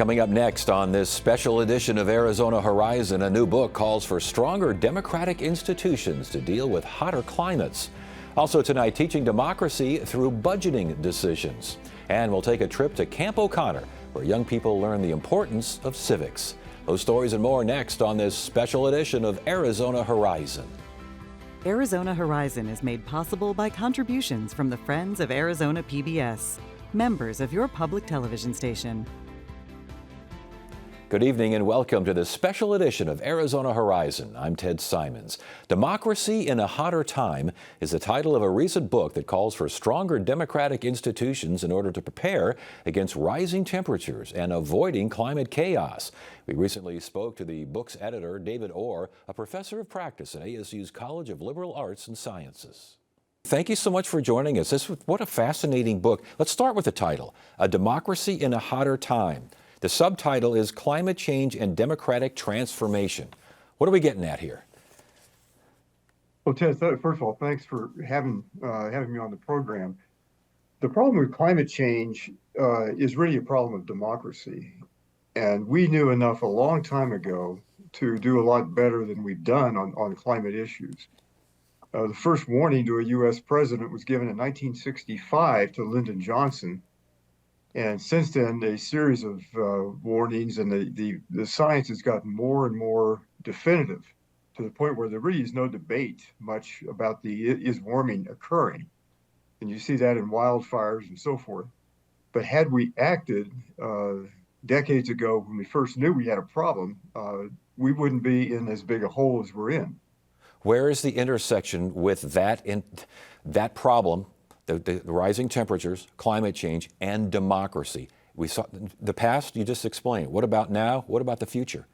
Coming up next on this special edition of Arizona Horizon, a new book calls for stronger democratic institutions to deal with hotter climates. Also tonight, teaching democracy through budgeting decisions. And we'll take a trip to Camp O'Connor, where young people learn the importance of civics. Those stories and more next on this special edition of Arizona Horizon. Arizona Horizon is made possible by contributions from the Friends of Arizona PBS, members of your public television station. Good evening and welcome to this special edition of Arizona Horizon. I'm Ted Simons. Democracy in a Hotter Time is the title of a recent book that calls for stronger democratic institutions in order to prepare against rising temperatures and avoiding climate chaos. We recently spoke to the book's editor, David Orr, a professor of practice at ASU's College of Liberal Arts and Sciences. Thank you so much for joining us. What a fascinating book. Let's start with the title, A Democracy in a Hotter Time. The subtitle is Climate Change and Democratic Transformation. What are we getting at here? Well, Ted, first of all, thanks for having me on the program. The problem with climate change is really a problem of democracy. And we knew enough a long time ago to do a lot better than we've done on climate issues. The first warning to a U.S. president was given in 1965 to Lyndon Johnson. And since then, a series of warnings, and the science has gotten more and more definitive to the point where there really is no debate much about is warming occurring. And you see that in wildfires and so forth. But had we acted decades ago when we first knew we had a problem, we wouldn't be in as big a hole as we're in. Where is the intersection with that problem? The rising temperatures, climate change, and democracy. We saw the past, you just explained. What about now? What about the future?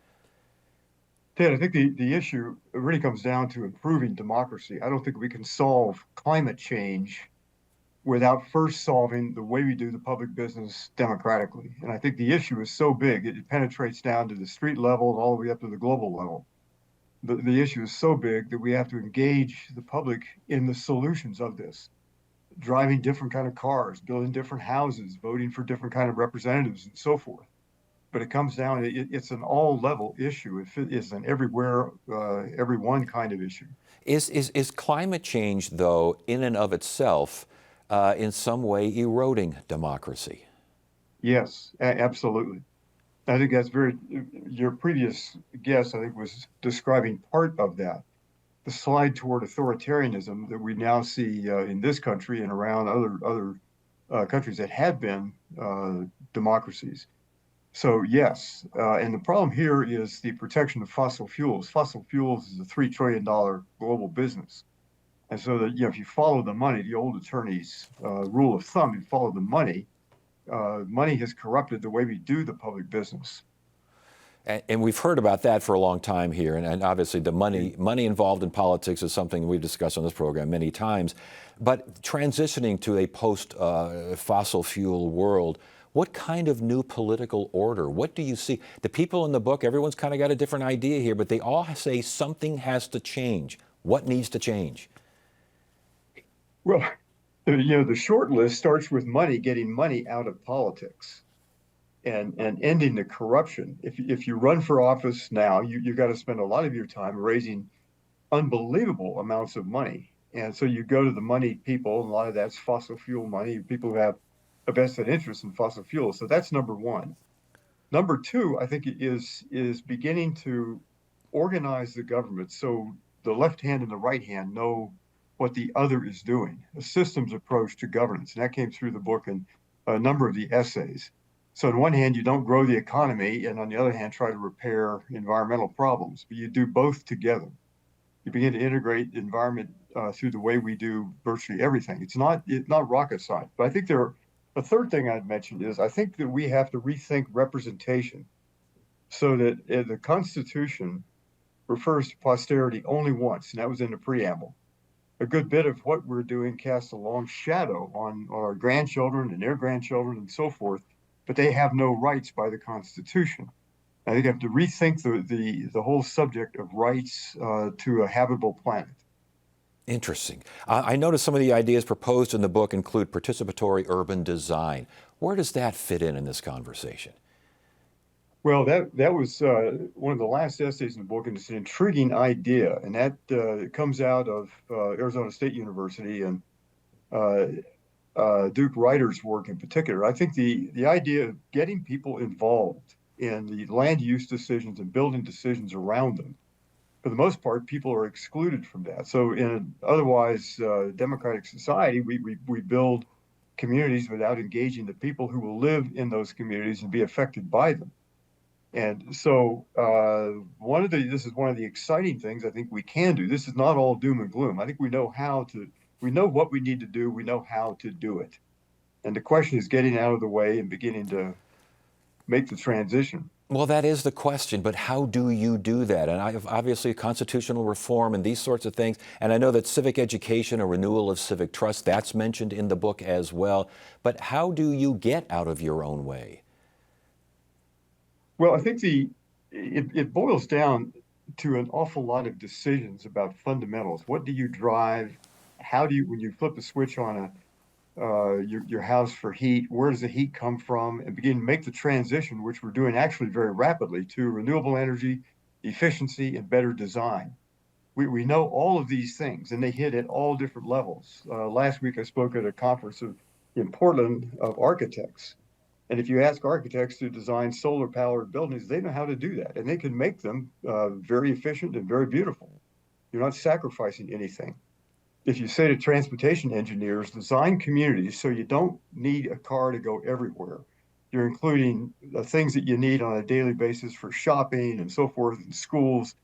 Ted, I think the issue really comes down to improving democracy. I don't think we can solve climate change without first solving the way we do the public business democratically. And I think the issue is so big, it penetrates down to the street level and all the way up to the global level. The issue is so big that we have to engage the public in the solutions of this. Driving different kind of cars, building different houses, voting for different kind of representatives, and so forth. But it comes down, it's an all-level issue. It's an everywhere, everyone kind of issue. Is climate change, though, in and of itself, in some way eroding democracy? Yes, absolutely. I think that's your previous guest, I think, was describing part of that. The slide toward authoritarianism that we now see in this country and around other countries that have been democracies. So yes, and the problem here is the protection of fossil fuels. Fossil fuels is a $3 trillion global business. And so that, if you follow the money, the old attorney's rule of thumb, you follow the money, money has corrupted the way we do the public business. And we've heard about that for a long time here, and obviously the money involved in politics is something we've discussed on this program many times. But transitioning to a post-fossil fuel world, what kind of new political order? What do you see? The people in the book, everyone's kind of got a different idea here, but they all say something has to change. What needs to change? Well, the short list starts with money, getting money out of politics. And ending the corruption. If you run for office now, you've got to spend a lot of your time raising unbelievable amounts of money. And so you go to the moneyed people, and a lot of that's fossil fuel money, people who have a vested interest in fossil fuels. So that's number one. Number two, I think, is beginning to organize the government so the left hand and the right hand know what the other is doing, a systems approach to governance. And that came through the book in a number of the essays. So on one hand, you don't grow the economy, and on the other hand, try to repair environmental problems. But you do both together. You begin to integrate the environment through the way we do virtually everything. It's not rocket science. But I think a third thing I'd mention is I think that we have to rethink representation so that the Constitution refers to posterity only once, and that was in the preamble. A good bit of what we're doing casts a long shadow on our grandchildren and their grandchildren and so forth. But they have no rights by the Constitution. I think you have to rethink the whole subject of rights to a habitable planet. Interesting. I noticed some of the ideas proposed in the book include participatory urban design. Where does that fit in this conversation? Well, that was one of the last essays in the book, and it's an intriguing idea, and that comes out of Arizona State University and uh, Duke Ryder's work in particular. I think the idea of getting people involved in the land use decisions and building decisions around them, for the most part, people are excluded from that. So in an otherwise democratic society, we build communities without engaging the people who will live in those communities and be affected by them. And so this is one of the exciting things I think we can do. This is not all doom and gloom. I think we know what we need to do, we know how to do it. And the question is getting out of the way and beginning to make the transition. Well, that is the question, but how do you do that? And obviously constitutional reform and these sorts of things. And I know that civic education, a renewal of civic trust, that's mentioned in the book as well. But how do you get out of your own way? Well, I think it boils down to an awful lot of decisions about fundamentals. What do you drive? How do you, when you flip the switch on your house for heat, where does the heat come from? And begin to make the transition, which we're doing actually very rapidly, to renewable energy, efficiency, and better design. We know all of these things, and they hit at all different levels. Last week, I spoke at a conference in Portland of architects. And if you ask architects to design solar powered buildings, they know how to do that. And they can make them very efficient and very beautiful. You're not sacrificing anything. If you say to transportation engineers, design communities so you don't need a car to go everywhere. You're including the things that you need on a daily basis for shopping and so forth in schools.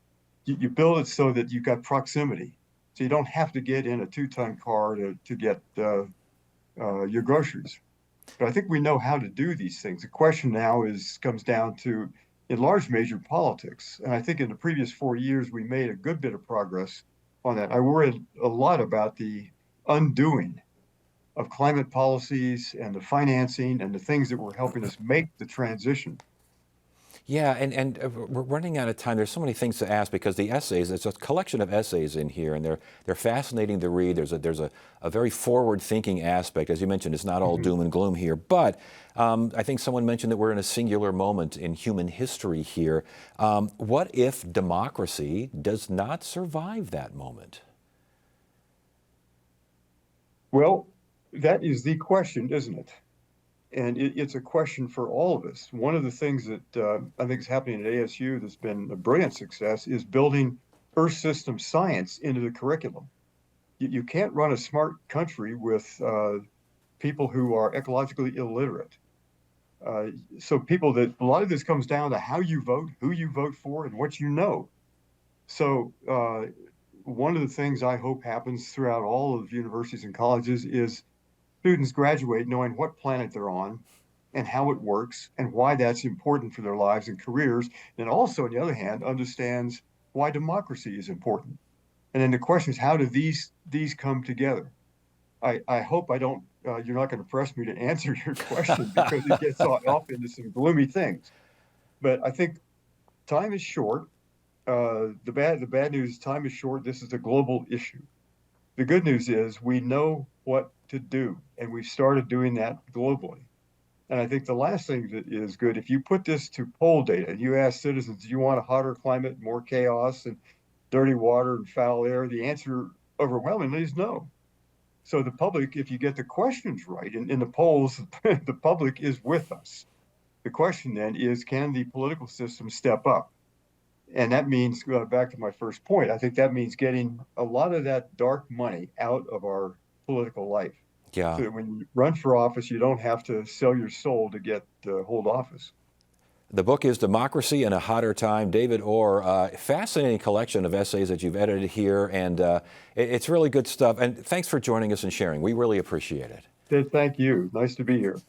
You build it so that you've got proximity. So you don't have to get in a 2-ton car to get your groceries. But I think we know how to do these things. The question now comes down to, in large measure, politics. And I think in the previous 4 years, we made a good bit of progress on that. I worried a lot about the undoing of climate policies and the financing and the things that were helping us make the transition. Yeah, and we're running out of time. There's so many things to ask because the essays, it's a collection of essays in here, and they're fascinating to read. There's a very forward-thinking aspect. As you mentioned, it's not all doom and gloom here. But I think someone mentioned that we're in a singular moment in human history here. What if democracy does not survive that moment? Well, that is the question, isn't it? And it's a question for all of us. One of the things that I think is happening at ASU that's been a brilliant success is building Earth system science into the curriculum. You can't run a smart country with people who are ecologically illiterate. So a lot of this comes down to how you vote, who you vote for, and what you know. So one of the things I hope happens throughout all of universities and colleges is students graduate knowing what planet they're on and how it works and why that's important for their lives and careers. And also, on the other hand, understands why democracy is important. And then the question is, how do these come together? I hope you're not going to press me to answer your question because it gets off into some gloomy things. But I think time is short. The bad news is time is short. This is a global issue. The good news is we know what to do, and we've started doing that globally. And I think the last thing that is good, if you put this to poll data and you ask citizens, do you want a hotter climate, more chaos and dirty water and foul air? The answer overwhelmingly is no. So the public, if you get the questions right in the polls, the public is with us. The question then is, can the political system step up? And that means, back to my first point, I think that means getting a lot of that dark money out of our political life. Yeah. So that when you run for office, you don't have to sell your soul to hold office. The book is Democracy in a Hotter Time. David Orr, fascinating collection of essays that you've edited here, and it's really good stuff. And thanks for joining us and sharing. We really appreciate it. Ted, thank you. Nice to be here.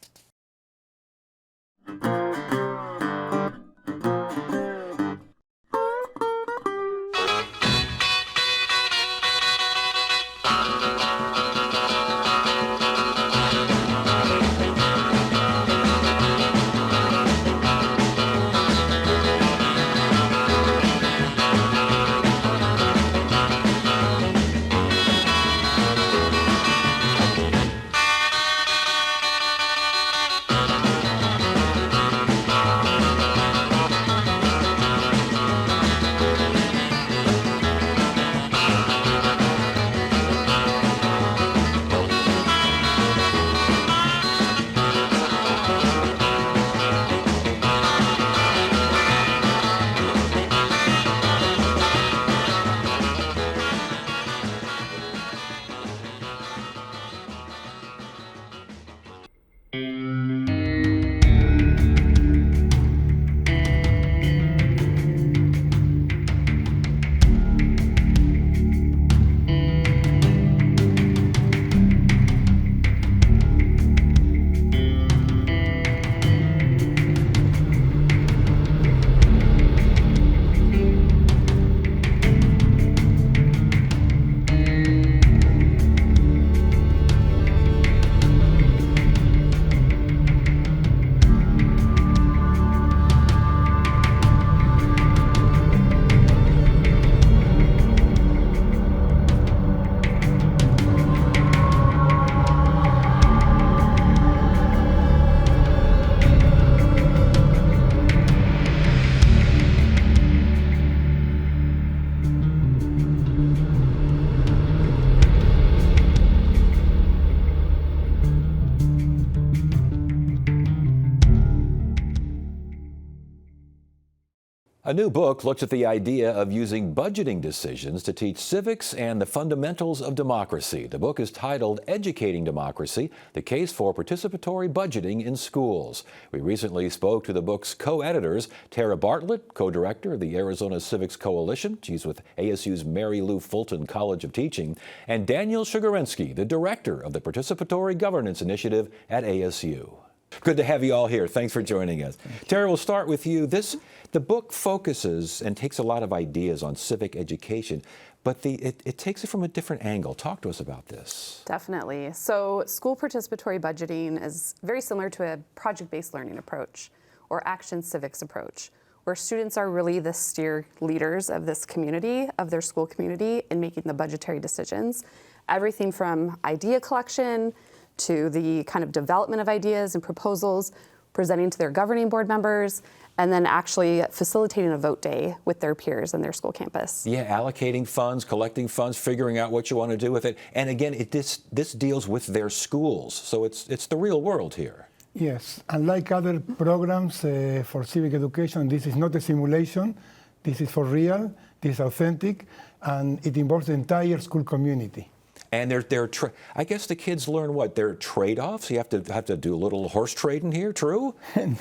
A new book looks at the idea of using budgeting decisions to teach civics and the fundamentals of democracy. The book is titled Educating Democracy: The Case for Participatory Budgeting in Schools. We recently spoke to the book's co-editors, Tara Bartlett, co-director of the Arizona Civics Coalition. She's with ASU's Mary Lou Fulton College of Teaching, and Daniel Shugorensky, the director of the Participatory Governance Initiative at ASU. Good to have you all here. Thanks for joining us. Tara, we'll start with you. The book focuses and takes a lot of ideas on civic education, but it takes it from a different angle. Talk to us about this. Definitely. So school participatory budgeting is very similar to a project-based learning approach or action civics approach, where students are really the steer leaders of this community, of their school community, in making the budgetary decisions. Everything from idea collection to the kind of development of ideas and proposals, presenting to their governing board members, and then actually facilitating a vote day with their peers on their school campus. Yeah, allocating funds, collecting funds, figuring out what you want to do with it. And again, this deals with their schools, so it's the real world here. Yes, unlike other programs for civic education, this is not a simulation. This is for real, this is authentic, and it involves the entire school community. And I guess the kids learn what? They're trade-offs? You have to do a little horse trading here, true?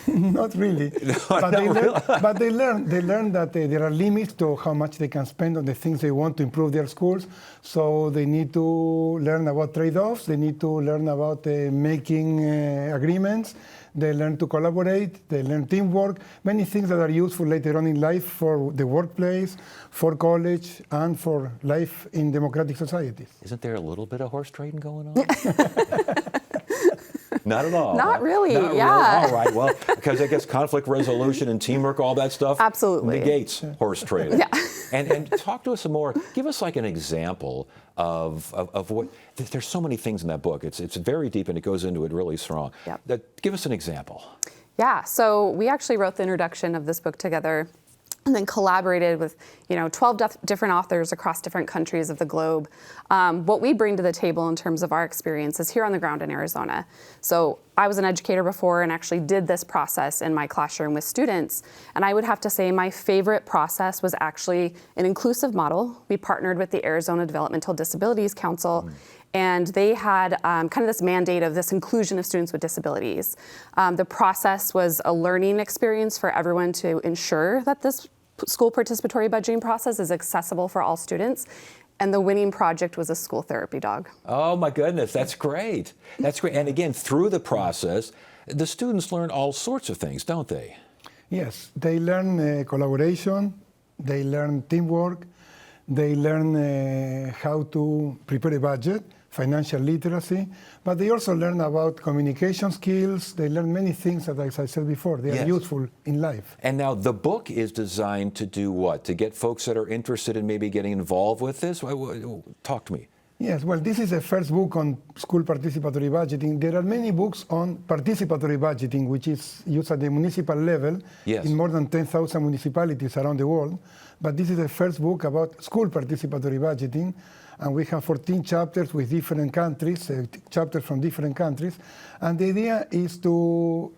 Not really. But they learn that there are limits to how much they can spend on the things they want to improve their schools. So they need to learn about trade-offs. They need to learn about making agreements. They learn to collaborate, they learn teamwork, many things that are useful later on in life for the workplace, for college, and for life in democratic societies. Isn't there a little bit of horse trading going on? Not at all. Not really, Not yeah. Really. All right, well, because I guess conflict resolution and teamwork, all that stuff, absolutely negates horse trading. Yeah. And talk to us some more. Give us like an example of what. There's so many things in that book. It's very deep and it goes into it really strong. Yep. Give us an example. Yeah. So we actually wrote the introduction of this book together, and then collaborated with 12 different authors across different countries of the globe. What we bring to the table in terms of our experiences here on the ground in Arizona. So I was an educator before and actually did this process in my classroom with students. And I would have to say my favorite process was actually an inclusive model. We partnered with the Arizona Developmental Disabilities Council. And they had kind of this mandate of this inclusion of students with disabilities. The process was a learning experience for everyone to ensure that this school participatory budgeting process is accessible for all students. And the winning project was a school therapy dog. Oh my goodness, that's great. That's great. And again, through the process, the students learn all sorts of things, don't they? Yes, they learn collaboration, they learn teamwork, they learn how to prepare a budget, financial literacy, but they also learn about communication skills. They learn many things that, as I said before, they are useful in life. And now the book is designed to do what? To get folks that are interested in maybe getting involved with this? Talk to me. Yes, well, this is the first book on school participatory budgeting. There are many books on participatory budgeting, which is used at the municipal level in more than 10,000 municipalities around the world. But this is the first book about school participatory budgeting. And we have 14 chapters with different countries, chapters from different countries. And the idea is to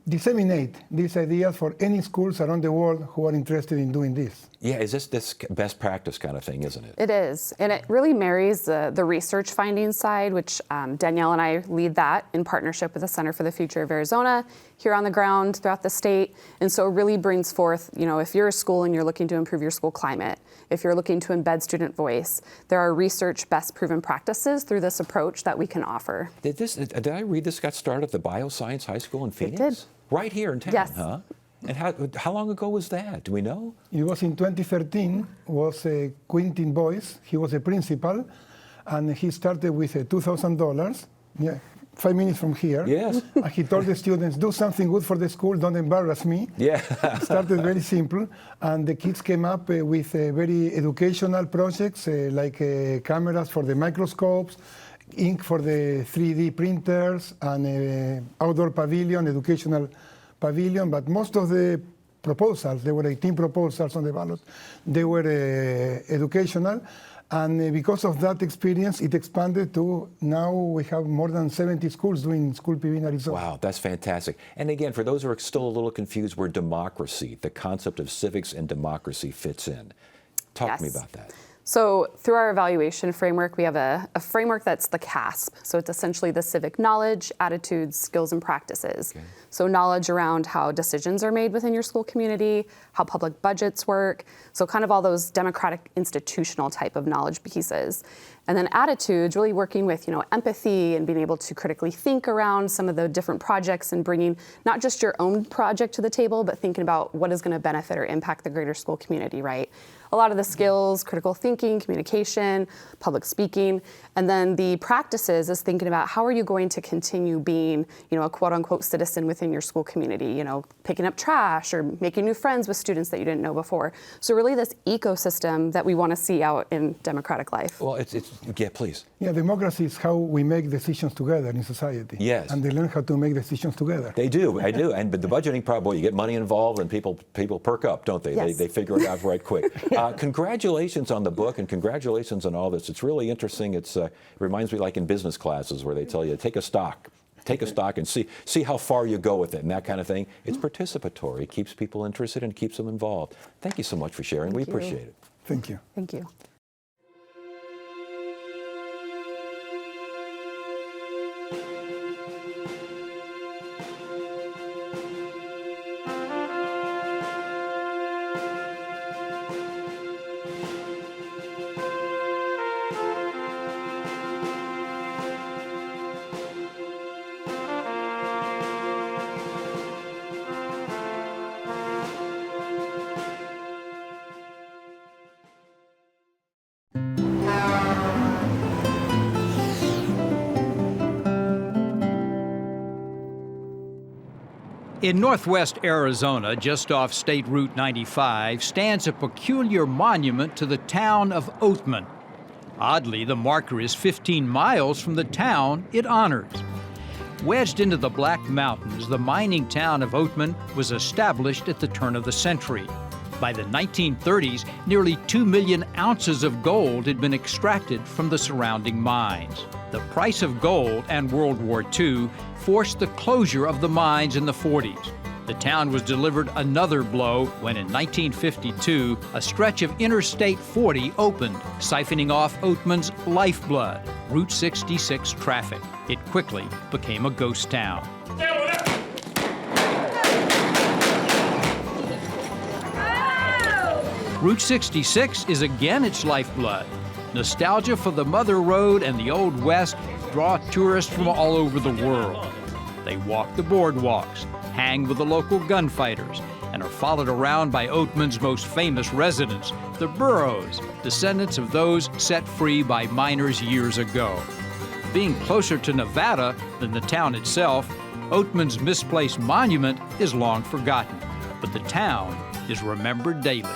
disseminate these ideas for any schools around the world who are interested in doing this. Yeah, is this best practice kind of thing, isn't it? It is, and it really marries the research findings side, which Danielle and I lead that in partnership with the Center for the Future of Arizona here on the ground throughout the state. And so it really brings forth, if you're a school and you're looking to improve your school climate, if you're looking to embed student voice, there are research best proven practices through this approach that we can offer. Did I read this got started at the Bioscience High School in Phoenix? It did. Right here in town, yes. Huh? And how long ago was that? Do we know? It was in 2013, was Quentin Boyce. He was a principal, and he started with $2,000, 5 minutes from here. Yes. And he told the students, do something good for the school, don't embarrass me. Yeah. It started very simple, and the kids came up with very educational projects, like cameras for the microscopes, ink for the 3D printers, and outdoor pavilion, educational pavilion. But most of the proposals, there were 18 proposals on the ballot, they were educational. And because of that experience, it expanded to now we have more than 70 schools doing School PB in Arizona. Wow, that's fantastic. And again, for those who are still a little confused where democracy, the concept of civics and democracy fits in. Talk to me about that. So through our evaluation framework, we have a framework that's the CASP. So it's essentially the civic knowledge, attitudes, skills, and practices. Okay. So knowledge around how decisions are made within your school community, how public budgets work. So kind of all those democratic institutional type of knowledge pieces. And then attitudes, really working with, empathy and being able to critically think around some of the different projects and bringing not just your own project to the table, but thinking about what is going to benefit or impact the greater school community, right? A lot of the skills, critical thinking, communication, public speaking, and then the practices is thinking about how are you going to continue being, a quote unquote citizen within your school community, picking up trash or making new friends with students that you didn't know before. So really this ecosystem that we want to see out in democratic life. Well, yeah, please. Yeah, democracy is how we make decisions together in society. Yes. And they learn how to make decisions together. They do, I do. But the budgeting problem, you get money involved and people perk up, don't they? Yes. They figure it out right quick. Congratulations on the book and congratulations on all this. It's really interesting. It reminds me like in business classes where they tell you, take a stock and see how far you go with it and that kind of thing. It's participatory. It keeps people interested and keeps them involved. Thank you so much for sharing. We appreciate it. Thank you. Thank you. In northwest Arizona, just off State Route 95, stands a peculiar monument to the town of Oatman. Oddly, the marker is 15 miles from the town it honors. Wedged into the Black Mountains, the mining town of Oatman was established at the turn of the century. By the 1930s, nearly 2 million ounces of gold had been extracted from the surrounding mines. The price of gold and World War II forced the closure of the mines in the 40s. The town was delivered another blow when in 1952, a stretch of Interstate 40 opened, siphoning off Oatman's lifeblood, Route 66 traffic. It quickly became a ghost town. Route 66 is again its lifeblood. Nostalgia for the Mother Road and the Old West draw tourists from all over the world. They walk the boardwalks, hang with the local gunfighters, and are followed around by Oatman's most famous residents, the Burros, descendants of those set free by miners years ago. Being closer to Nevada than the town itself, Oatman's misplaced monument is long forgotten, but the town is remembered daily.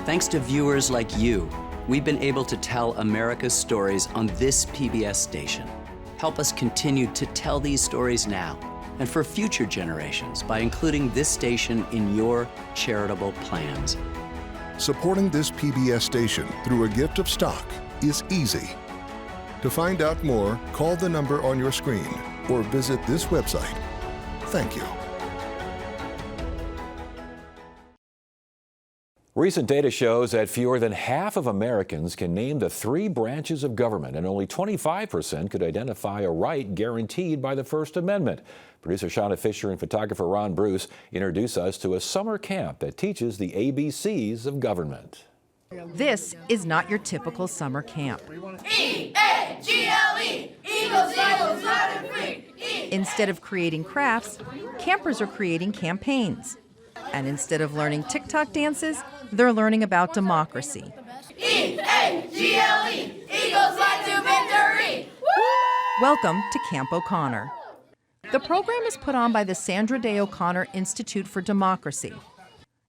Thanks to viewers like you, we've been able to tell America's stories on this PBS station. Help us continue to tell these stories now and for future generations by including this station in your charitable plans. Supporting this PBS station through a gift of stock is easy. To find out more, call the number on your screen or visit this website. Thank you. Recent data shows that fewer than half of Americans can name the 3 branches of government, and only 25% could identify a right guaranteed by the First Amendment. Producer Shauna Fisher and photographer Ron Bruce introduce us to a summer camp that teaches the ABCs of government. This is not your typical summer camp. E-A-G-L-E, Eagles, Eagles, loud and free. Instead of creating crafts, campers are creating campaigns. And instead of learning TikTok dances, they're learning about democracy. E-A-G-L-E, Eagles fly to victory! Welcome to Camp O'Connor. The program is put on by the Sandra Day O'Connor Institute for Democracy.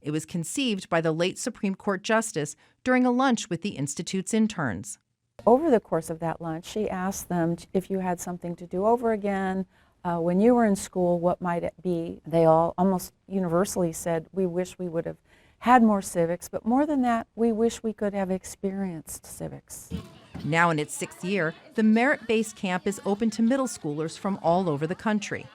It was conceived by the late Supreme Court Justice during a lunch with the Institute's interns. Over the course of that lunch, she asked them if you had something to do over again. When you were in school, what might it be? They all almost universally said, we wish we would have had more civics, but more than that, we wish we could have experienced civics. Now in its 6th year, the merit-based camp is open to middle schoolers from all over the country.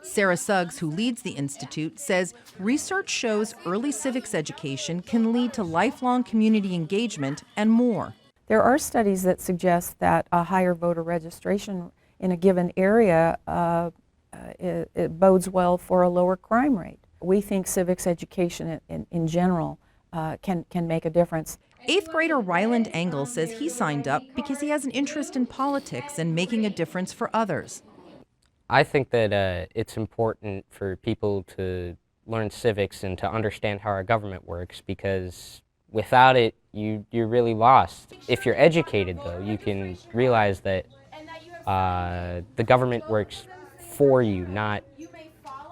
Sarah Suggs, who leads the Institute, says research shows early civics education can lead to lifelong community engagement and more. There are studies that suggest that a higher voter registration in a given area it bodes well for a lower crime rate. We think civics education in general can make a difference. 8th grader Ryland Engel says he signed up because he has an interest in politics and making a difference for others. I think that it's important for people to learn civics and to understand how our government works, because without it, you're really lost. If you're educated, though, you can realize that the government works for you, not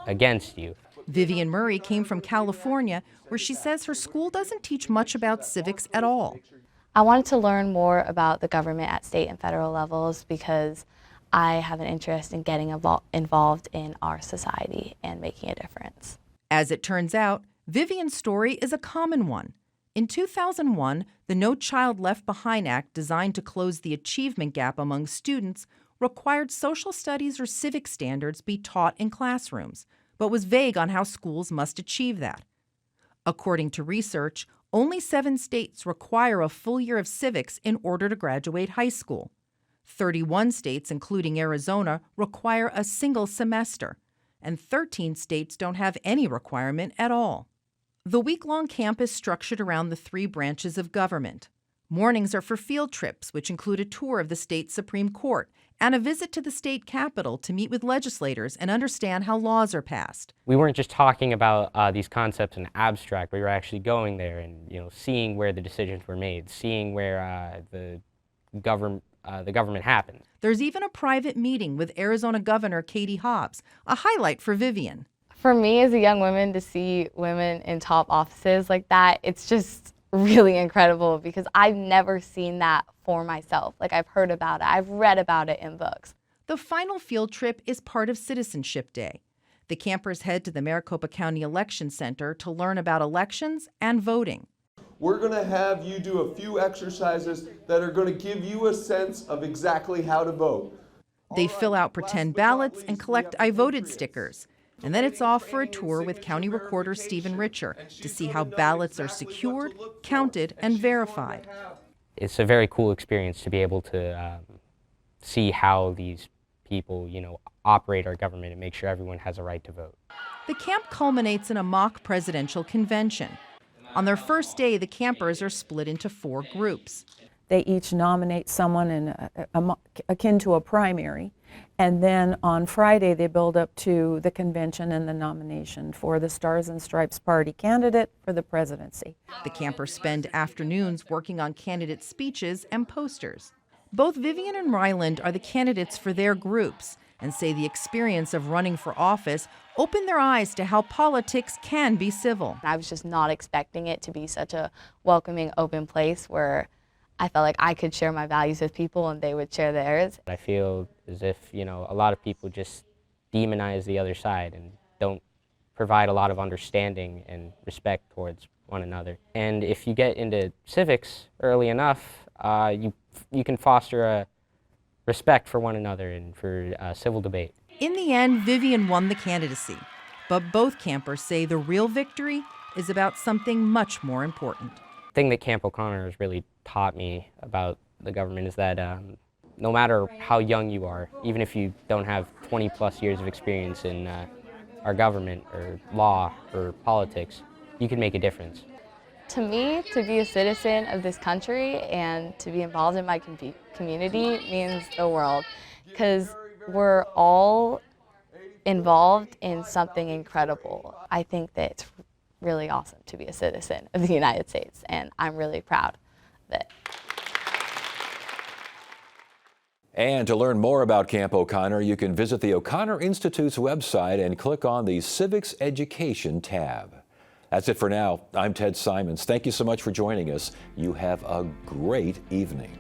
against you. Vivian Murray came from California, where she says her school doesn't teach much about civics at all. I wanted to learn more about the government at state and federal levels because I have an interest in getting involved in our society and making a difference. As it turns out, Vivian's story is a common one. In 2001, the No Child Left Behind Act, designed to close the achievement gap among students, required social studies or civic standards be taught in classrooms, but was vague on how schools must achieve that. According to research, only 7 states require a full year of civics in order to graduate high school. 31 states, including Arizona, require a single semester, and 13 states don't have any requirement at all. The week-long camp is structured around the 3 branches of government. Mornings are for field trips, which include a tour of the state Supreme Court and a visit to the state capitol to meet with legislators and understand how laws are passed. We weren't just talking about these concepts in abstract. We were actually going there and seeing where the decisions were made, seeing where the government happened. There's even a private meeting with Arizona Governor Katie Hobbs, a highlight for Vivian. For me as a young woman to see women in top offices like that, it's just really incredible because I've never seen that for myself. Like, I've heard about it, I've read about it in books. The final field trip is part of Citizenship Day. The campers head to the Maricopa County Election Center to learn about elections and voting. We're going to have you do a few exercises that are going to give you a sense of exactly how to vote. They fill out pretend ballots and collect I voted stickers. And then it's off for a tour with County Recorder Stephen Richer to see how ballots are secured, counted, and verified. It's a very cool experience to be able to see how these people, operate our government and make sure everyone has a right to vote. The camp culminates in a mock presidential convention. On their first day, the campers are split into 4 groups. They each nominate someone akin to a primary, and then on Friday they build up to the convention and the nomination for the Stars and Stripes Party candidate for the presidency. The campers spend afternoons working on candidate speeches and posters. Both Vivian and Ryland are the candidates for their groups and say the experience of running for office opened their eyes to how politics can be civil. I was just not expecting it to be such a welcoming, open place where I felt like I could share my values with people and they would share theirs. I feel as if, a lot of people just demonize the other side and don't provide a lot of understanding and respect towards one another. And if you get into civics early enough, you can foster a respect for one another and for civil debate. In the end, Vivian won the candidacy, but both campers say the real victory is about something much more important. The thing that Camp O'Connor has really taught me about the government is that no matter how young you are, even if you don't have 20+ years of experience in our government or law or politics, you can make a difference. To me, to be a citizen of this country and to be involved in my community means the world, because we're all involved in something incredible. I think that it's really awesome to be a citizen of the United States, and I'm really proud of it. And to learn more about Camp O'Connor, you can visit the O'Connor Institute's website and click on the Civics Education tab. That's it for now. I'm Ted Simons. Thank you so much for joining us. You have a great evening.